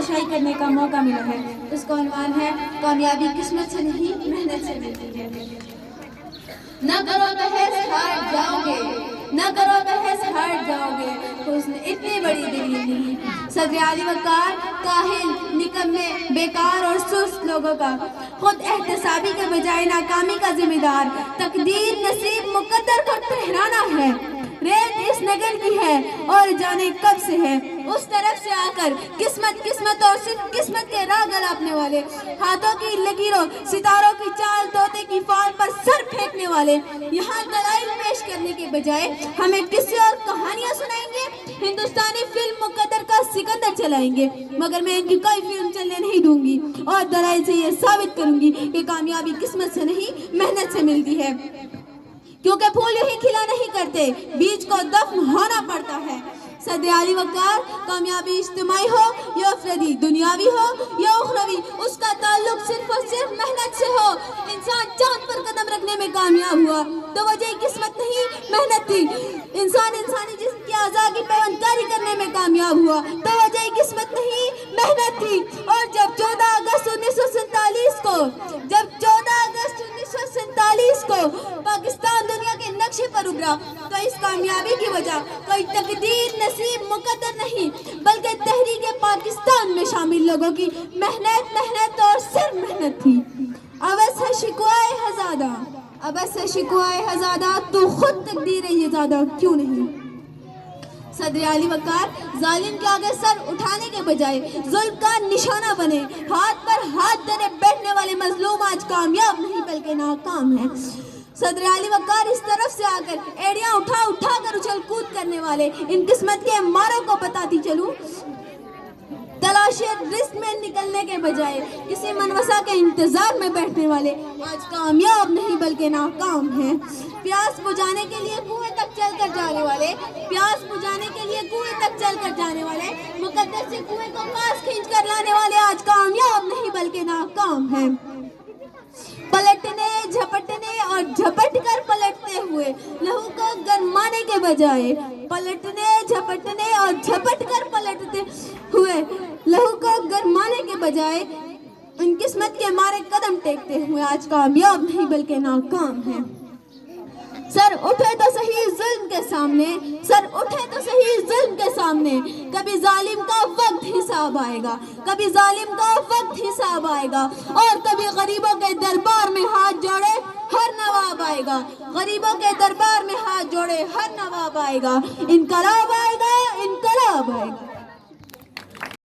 तमाशाई करने का मौका मिला है। उसका उन्वान है कामयाबी किस्मत से नहीं मेहनत से मिलती है। न करो बहस हार जाओगे, न करो बहस हार जाओगे, हुस्न इतनी बड़ी दलील नहीं। सदर आली वक़ार काहिल, निकम्मे, बेकार और सुस्त लोगों का खुद एहतसाबी के बजाय नाकामी का जिम्मेदार तकदीर नसीब मुकद्दर को ठहराना है। रेत इस नगर की है और जाने कब से है, उस तरफ से आकर किस्मत और सिर्फ किस्मत के राह गलापने वाले, हाथों की लकीरों सितारों की चाल तोते की फाल पर सर फेंकने वाले यहाँ दलाइल पेश करने के बजाय हमें किस्से और कहानियां सुनाएंगे, हिंदुस्तानी फिल्म मुकद्दर का सिकंदर चलाएंगे। मगर मैं इनकी कोई फिल्म चलने नहीं दूंगी और दलाइल से ये साबित करूंगी कि कामयाबी किस्मत से नहीं मेहनत से मिलती है, क्योंकि फूल यूं ही खिला नहीं करते, बीज को दफन होना पड़ता है। सदर आली वक़ार कामयाबी इज्तिमाई हो या अफरदी, दुनियावी हो या उखरवी, उसका ताल्लुक सिर्फ और सिर्फ मेहनत से हो। इंसान चांद पर कदम रखने में कामयाब हुआ तो वजह किस्मत नहीं मेहनत थी। इंसान इंसानी जिस्म की आज़ा की पैवंदकारी करने में कामयाब हुआ तो वजह किस्मत नहीं मेहनत थी। और जब 14 अगस्त 1947 को पाकिस्तान दुनिया के नक्शे पर उभरा तो इस कामयाबी की वजह कोई तकदीर नसीब मुकद्दर नहीं बल्कि तहरीक पाकिस्तान में शामिल लोगों की मेहनत और सिर्फ मेहनत थी। अवस है शिकवाए हज़ादा तो खुद तकदीर ये ज़्यादा क्यों नहीं। सदर आली वक़ार जालिम के आगे सर उठाने के बजाय जुल्म का निशाना बने, हाथ पर हाथ धरे बैठने वाले मजलूम आज कामयाब नहीं बल्कि नाकाम है। सदर आली वक़ार इस तरफ से आकर एड़ियां उठा कर उछल कूद करने वाले इन किस्मत के मारों को बताती चलूं, तलाशे रिस्क में निकलने के बजाय किसी मनवसा के इंतजार में बैठने वाले आज कामयाब नहीं बल्कि नाकाम हैं। प्यास बुझाने के लिए कुएं तक चलकर जाने वाले मुकद्दर से कुएं को पास खींच कर लाने वाले आज कामयाब नहीं बल्कि नाकाम हैं। पलटने झपटने और झपट कर पलटते हुए लहू को गरमाने के बजाय इन किस्मत के मारे कदम टेकते हुए आज कामयाब नहीं बल्कि नाकाम हैं। सर उठे तो सही जुल्म के सामने, कभी जालिम का वक्त हिसाब आएगा और कभी गरीबों के दरबार में हाथ जोड़े हर नवाब आएगा। इनकलाब आएगा।